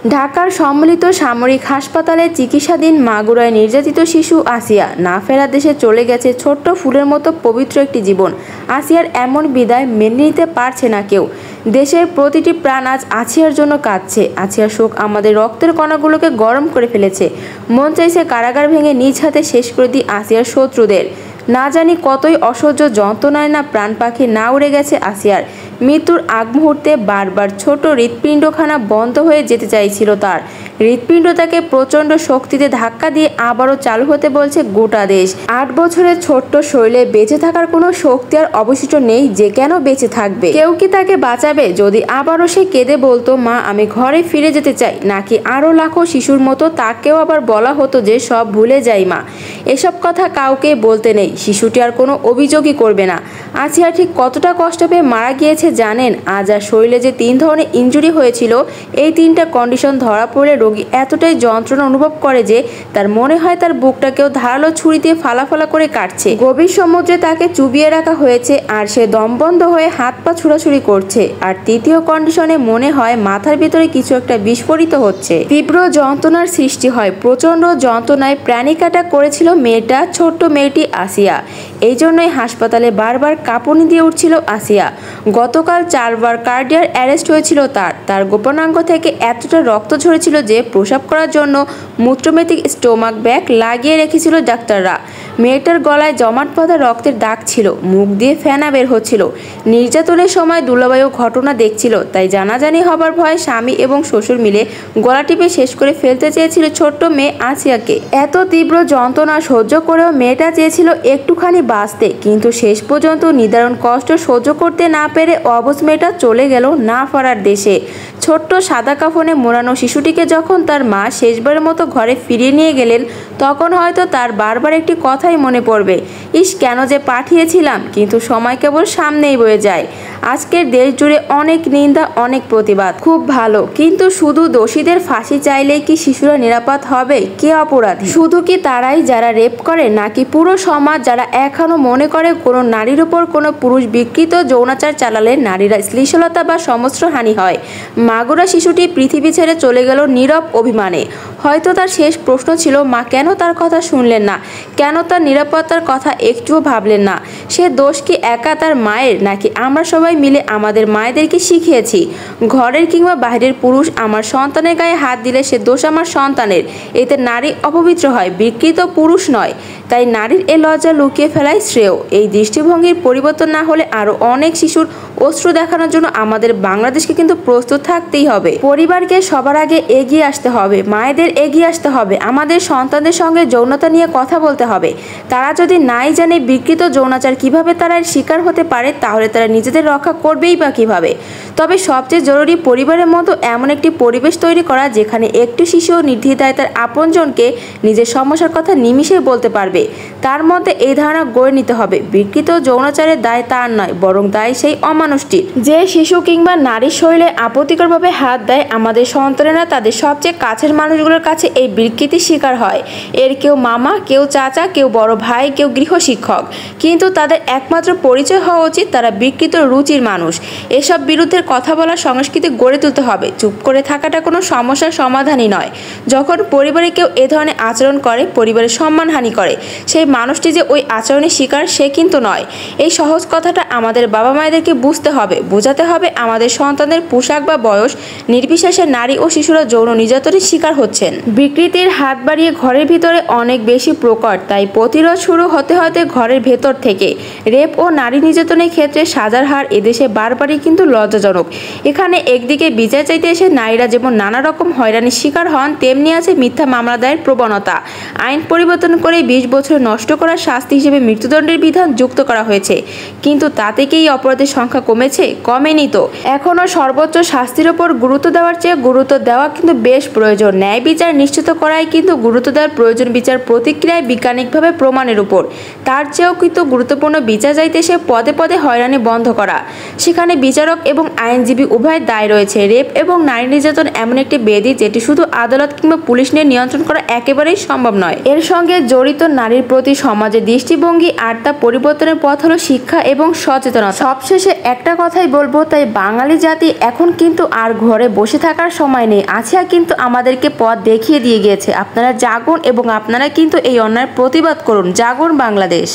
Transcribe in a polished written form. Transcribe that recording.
ঢাকার সম্মিলিত সামরিক হাসপাতালে চিকিৎসাধীন মাগুরায় নির্যাতিত শিশু আসিয়া। না ফেরা দেশে চলে গেছে ছোট্ট ফুলের মতো পবিত্র একটি জীবন। আসিয়ার এমন বিদায় মেনে নিতে পারছে না কেউ। দেশের প্রতিটি প্রাণ আজ আসিয়ার জন্য কাঁদছে। আসিয়ার শোক আমাদের রক্তের কণাগুলোকে গরম করে ফেলেছে। মন চাইছে কারাগার ভেঙে নিজ হাতে শেষ করে দিই আসিয়ার শত্রুদের। না জানি কতই অসহ্য যন্ত্রণায় না প্রাণ পাখি না উড়ে গেছে আসিয়ার। মৃত্যুর আগ মুহূর্তে বারবার ছোট হৃৎপিণ্ডখানা বন্ধ হয়ে যেতে চাইছিল তার। হৃৎপিণ্ড তাকে প্রচণ্ড শক্তিতে ধাক্কা দিয়ে আবারও চালু হতে বলছে গোটা দেশ। 8 বছরের ছোট্ট শরীরে বেঁচে থাকার কোনো শক্তি আর অবশিষ্ট নেই যে কেন বেঁচে থাকবে। কেউ কি তাকে বাঁচাবে? যদি আবারও সে কেঁদে বলতো মা আমি ঘরে ফিরে যেতে চাই, নাকি আরও লাখো শিশুর মতো তাকেও আবার বলা হতো যে সব ভুলে যাই মা। এসব কথা কাউকে বলতে নেই। শিশুটি আর কোনো অভিযোগই করবে না। আসিয়া ঠিক কতটা কষ্ট পেয়ে মারা গিয়েছে জানেন? আজ আর শরীরে যে 3 ধরনের ইনজুরি হয়েছিল, এই 3টা কন্ডিশন ধরা পড়লে রোগী এতটাই যন্ত্রণা অনুভব করে যে তার মনে হয় তার বুকটা কেউ ধারালো ছুরি দিয়ে ফালাফালা করে কাটছে। গভীর সমুদ্রে তাকে চুবিয়ে রাখা হয়েছে আর সে দমবন্ধ হয়ে হাত পা ছুড়াছুড়ি করছে। আর 3য় কন্ডিশনে মনে হয় মাথার ভিতরে কিছু একটা বিস্ফোরিত হচ্ছে। তীব্র যন্ত্রণার সৃষ্টি হয়। প্রচণ্ড যন্ত্রণায় প্রাণিকাটা করেছিল মেয়েটা, ছোট্ট মেয়েটি আসিয়া। এই জন্যই হাসপাতালে বারবার কাঁপুনি দিয়ে উঠছিল আসিয়া। গতকাল 4 বার কার্ডিয়াক অ্যারেস্ট হয়েছিল তার গোপনাঙ্গ থেকে এতটা রক্ত ঝরেছিল যে প্রসাব করার জন্য মূত্রমেটিক স্টোমাক ব্যাগ লাগিয়ে রেখেছিল ডাক্তাররা। মেয়েটার গলায় জমাট বাঁধা রক্তের দাগ ছিল, মুখ দিয়ে ফেনা বের হচ্ছিল। নির্যাতনের সময় দুলাভাইও ঘটনা দেখছিল, তাই জানাজানি হবার ভয়ে স্বামী এবং শ্বশুর মিলে গলা টিপে শেষ করে ফেলতে চেয়েছিল ছোট্ট মেয়ে আসিয়াকে। এত তীব্র যন্ত্রণা সহ্য করেও মেয়েটা চেয়েছিল একটুখানি বাঁচতে, কিন্তু শেষ পর্যন্ত নিদারুণ কষ্ট সহ্য করতে না পেরে অবশ মেয়েটা চলে গেল না ফেরার দেশে। ছোট্ট সাদা কাফনে মোড়ানো শিশুটিকে যখন তার মা শেষবারের মতো ঘরে ফিরিয়ে নিয়ে গেলেন, তখন হয়তো তার বারবার একটি কথাই মনে পড়বে, ইস কেন যে পাঠিয়েছিলাম। কিন্তু সময় কেবল সামনেই বয়ে যায়। আজকের দেশ জুড়ে অনেক নিন্দা, অনেক প্রতিবাদ, খুব ভালো, কিন্তু শুধু দোষীদের ফাঁসি চাইলেই কি শিশুরা নিরাপদ হবে? কে অপরাধী? শুধু কি তারাই যারা রেপ করে, নাকি পুরো সমাজ যারা এখনো মনে করে কোনো নারীর উপর কোনো পুরুষ বিকৃত যৌনাচার চালালে নারীরা শ্লীলতা বা সমস্যহানি হয়? মাগুরা শিশুটি পৃথিবী ছেড়ে চলে গেল নীরব অভিমানে। হয়তো তার শেষ প্রশ্ন ছিল মা কেন তার কথা শুনলেন না, কেন তার নিরাপত্তার কথা একটুও ভাবলেন না। সে দোষ কি একা তার মায়ের, নাকি আমরা সবাই মিলে আমাদের মায়েদেরকে শিখিয়েছি? ঘরের কিংবা বাইরের পুরুষ আমার সন্তানের গায়ে হাত দিলে সে দোষ আমার সন্তানের। এতে নারী অপবিত্র হয়, বিকৃত পুরুষ নয়। তাই নারীর এ লজ্জা লুকিয়ে ফেলাই শ্রেয়। এই দৃষ্টিভঙ্গির পরিবর্তন না হলে আরও অনেক শিশুর অশ্রু দেখানোর জন্য আমাদের বাংলাদেশকে কিন্তু প্রস্তুত থাকতেই হবে। পরিবারকে সবার আগে এগিয়ে আসতে হবে, মায়েদের এগিয়ে আসতে হবে। আমাদের সন্তানদের সঙ্গে যৌনতা নিয়ে কথা বলতে হবে। তারা যদি নাই জানে বিকৃত যৌনাচার কিভাবে তারা এর শিকার হতে পারে, তাহলে তারা নিজেদের রক্ষা করবেই বা কিভাবে? তবে সবচেয়ে জরুরি পরিবারের মতো এমন একটি পরিবেশ তৈরি করা যেখানে একটি শিশুও নির্দ্বিধায় তার আপনজনকে নিজের সমস্যার কথা নিমিষেই বলতে পারবে। তার মধ্যে এই ধারণা গড়ে নিতে হবে বিকৃত যৌনাচারের দায় তার নয়, বরং দায় সেই অমানুষটির। যে শিশু কিংবা নারীর শরীরে আপত্তিকরভাবে হাত দেয়, আমাদের সন্তানেরা তাদের সবচেয়ে কাছের মানুষগুলোর কাছে এই বিকৃতির শিকার হয়। এর কেউ মামা, কেউ চাচা, কেউ বড় ভাই, কেউ গৃহশিক্ষক। কিন্তু তাদের একমাত্র পরিচয় হওয়া উচিত তারা বিকৃত রুচির মানুষ। এসব বিরুদ্ধে কথা বলার সংস্কৃতি গড়ে তুলতে হবে। চুপ করে থাকাটা কোনো সমস্যার সমাধানই নয়। যখন পরিবারে কেউ এ ধরনের আচরণ করে, পরিবারের সম্মানহানি করে, সেই মানুষটি যে ওই আচরণের শিকার সে কিন্তু নয়। এই সহজ কথাটা আমাদের বাবা মায়েদেরকে বুঝতে হবে, বোঝাতে হবে। আমাদের সন্তানদের পোশাক বা বয়স নির্বিশেষে নারী ও শিশুরা যৌন নির্যাতনের শিকার হচ্ছেন। বিকৃতির হাত বাড়িয়ে ঘরের ভিতরে অনেক বেশি প্রকট, তাই প্রতিরোধ শুরু হতে হতে ঘরের ভেতর থেকে। রেপ ও নারী নির্যাতনের ক্ষেত্রে সাজার হার এদেশে বারবারই কিন্তু লজ্জাজনক। এখানে একদিকে বিচার চাইতে এসে নারীরা যেমন নানা রকম হয়রানির শিকার হন, তেমনি আছে মিথ্যা মামলা দায়ের প্রবণতা। আইন পরিবর্তন করে 20 বছর নষ্ট করার শাস্তি হিসেবে মৃত্যুদণ্ডের বিধান যুক্ত করা হয়েছে, কিন্তু তাতে কি এই অপরাধের সংখ্যা কমেছে? কমেনি তো। এখনও সর্বোচ্চ শাস্তির ওপর গুরুত্ব দেওয়ার চেয়ে গুরুত্ব দেওয়া কিন্তু বেশ প্রয়োজন। ন্যায় বিচার নিশ্চিত করাই কিন্তু গুরুত্ব দেওয়ার প্রয়োজন। বিচার প্রতিক্রিয়ায় বৈজ্ঞানিকভাবে প্রমাণের উপর। তার চেয়েও কিন্তু গুরুত্বপূর্ণ বিচার চাইতে সে পদে পদে হয়রানি বন্ধ করা। সেখানে বিচারক এবং আইনজীবী উভয়ের দায় রয়েছে। রেপ এবং নারী নির্যাতন এমন একটি ব্যাধি যেটি শুধু আদালত কিংবা পুলিশ নিয়ে নিয়ন্ত্রণ করা একেবারেই সম্ভব নয়। এর সঙ্গে জড়িত নারীর প্রতি সমাজের দৃষ্টিভঙ্গি আর তা পরিবর্তনের পথ হলো শিক্ষা এবং সচেতনতা। সবশেষে একটা কথাই বলবো, তাই বাঙালি জাতি এখন কিন্তু আর ঘরে বসে থাকার সময় নেই। আসিয়া কিন্তু আমাদেরকে পথ দেখিয়ে দিয়ে গিয়েছে। আপনারা জাগুন এবং আপনারা কিন্তু এই অন্যায়ের প্রতিবাদ করুন। জাগুন বাংলাদেশ।